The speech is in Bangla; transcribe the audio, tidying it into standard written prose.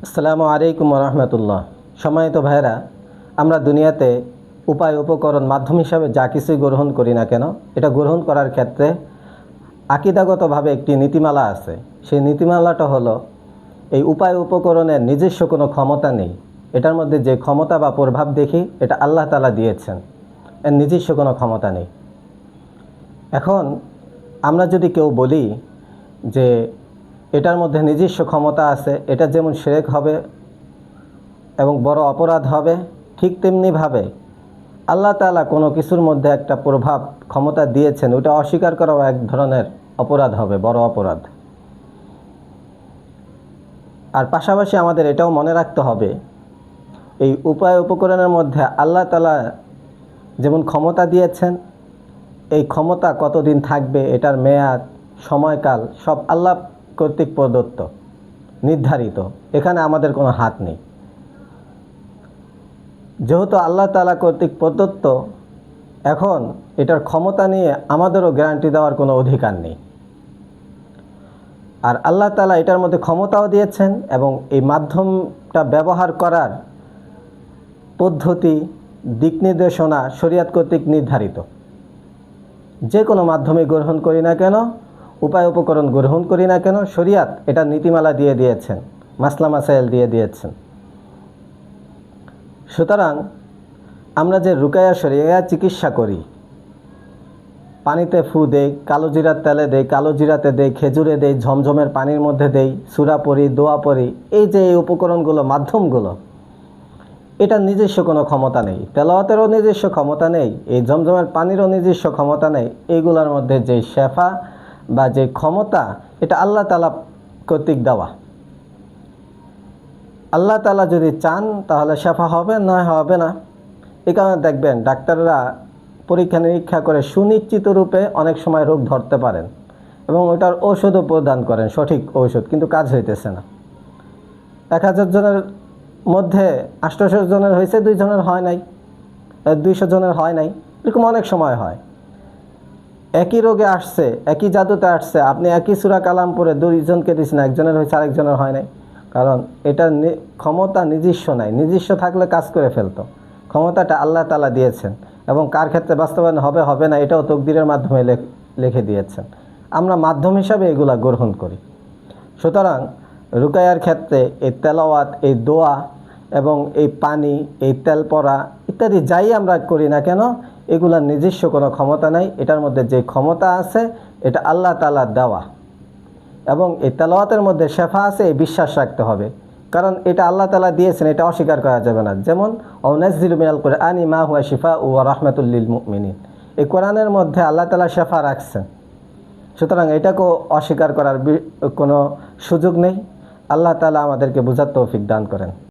আসসালামু আলাইকুম রহমতুল্লাহ। সম্মানিত ভাইরা, আমরা দুনিয়াতে উপায় উপকরণ মাধ্যম হিসাবে যা কিছুই গ্রহণ করি না কেন, এটা গ্রহণ করার ক্ষেত্রে আকিদাগতভাবে একটি নীতিমালা আছে। সেই নীতিমালাটা হলো, এই উপায় উপকরণের নিজস্ব কোনো ক্ষমতা নেই। এটার মধ্যে যে ক্ষমতা বা প্রভাব দেখি, এটা আল্লাহ তাআলা দিয়েছেন, এর নিজস্ব কোনো ক্ষমতা নেই। এখন আমরা যদি কেউ বলি যে এটার মধ্যে নিজস্ব ক্ষমতা আছে, এটা যেমন শিরক হবে এবং বড় অপরাধ হবে, ঠিক তেমনিভাবে আল্লাহ তাআলা কোনো কিছুর মধ্যে একটা প্রভাব ক্ষমতা দিয়েছেন, ওটা অস্বীকার করাও এক ধরনের অপরাধ হবে, বড় অপরাধ। আর পাশাপাশি আমাদের এটাও মনে রাখতে হবে, এই উপায় উপকরণের মধ্যে আল্লাহ তাআলা যেমন ক্ষমতা দিয়েছেন, এই ক্ষমতা কতদিন থাকবে, এটার মেয়াদ, সময়কাল সব আল্লাহ কর্তৃক প্রদত্ত, নির্ধারিত। এখানে আমাদের কোনো হাত নেই। যেহেতু আল্লাহ তাআলা কর্তৃক প্রদত্ত, এখন এটার ক্ষমতা নিয়ে আমাদেরও গ্যারান্টি দেওয়ার কোনো অধিকার নেই। আর আল্লাহ তাআলা এটার মধ্যে ক্ষমতাও দিয়েছেন এবং এই মাধ্যমটা ব্যবহার করার পদ্ধতি, দিক নির্দেশনা শরীয়ত কর্তৃক নির্ধারিত। যে কোনো মাধ্যমে গ্রহণ করি না কেন, উপায় উপকরণ গ্রহণ করি না কেন, শরীয়ত এটা নীতিমালা দিয়ে দিয়েছেন, মাসলা মাসাইল দিয়ে দিয়েছেন। সুতরাং আমরা যে রুকায়া শরিয়া চিকিৎসা করি, পানিতে ফু দেই, কালো জিরার তেলে দেই, কালো জিরাতে দেই, খেজুরে দেই, ঝমঝমের পানির মধ্যে দেই, সূরা পড়ি, দোয়া পড়ি, এই যে এই উপকরণগুলো, মাধ্যমগুলো, এটা নিজস্ব কোনো ক্ষমতা নেই। তেলাওয়াতেরও নিজস্ব ক্ষমতা নেই, এই ঝমঝমের পানিরও নিজস্ব ক্ষমতা নেই। এইগুলোর মধ্যে যে শেফা বা যে ক্ষমতা, এটা আল্লাহ তাআলা কর্তৃক দেওয়া। আল্লাহ তাআলা যদি চান তাহলে শেফা হবে, না হবে না। এই কারণে দেখবেন ডাক্তাররা পরীক্ষা নিরীক্ষা করে সুনিশ্চিত রূপে অনেক সময় রোগ ধরতে পারেন এবং ওটার ঔষধও প্রদান করেন, সঠিক ঔষধ, কিন্তু কাজ হইতেছে না। 1000 জনের মধ্যে 800 জনের হয়েছে, 2 জনের হয় নাই, 200 জনের হয় নাই। এরকম অনেক সময় হয়। একই রোগে আসছে, একই জাদুতে আসছে, আপনি একই সূরা কালাম পড়ে 2 জনকে দিচ্ছেন, একজনের হয়েছে আরেকজনের হয় নাই। কারণ এটার ক্ষমতা নিজস্ব নাই। নিজস্ব থাকলে কাজ করে ফেলতো। ক্ষমতাটা আল্লাহ তাআলা দিয়েছেন এবং কার ক্ষেত্রে বাস্তবায়ন হবে হবে না, এটাও তকদিরের মাধ্যমে লিখে দিয়েছেন। আমরা মাধ্যম হিসাবে এগুলা গ্রহণ করি। সুতরাং রুকায়ার ক্ষেত্রে এই তেলাওয়াত, এই দোয়া এবং এই পানি, এই তেল পড়া ইত্যাদি যাই আমরা করি না কেন, এগুলার নিজস্ব কোনো ক্ষমতা নাই। এটার মধ্যে যে ক্ষমতা আছে, এটা আল্লাহ তাআলার দেওয়া। এবং এই তেলাওয়াতের মধ্যে শেফা আছে, এই বিশ্বাস রাখতে হবে, কারণ এটা আল্লাহ তাআলা দিয়েছেন, এটা অস্বীকার করা যাবে না। যেমন ওয়ানাজ্জিলু মিনাল কুরআনি মা হুয়া শিফাউ ওয়া রাহমাতুল লিল মুমিনিন, এই কোরআনের মধ্যে আল্লাহ তাআলা শেফা রাখছেন। সুতরাং এটাকেও অস্বীকার করার কোনো সুযোগ নেই। আল্লাহ তাআলা আমাদেরকে বুঝার তৌফিক দান করেন।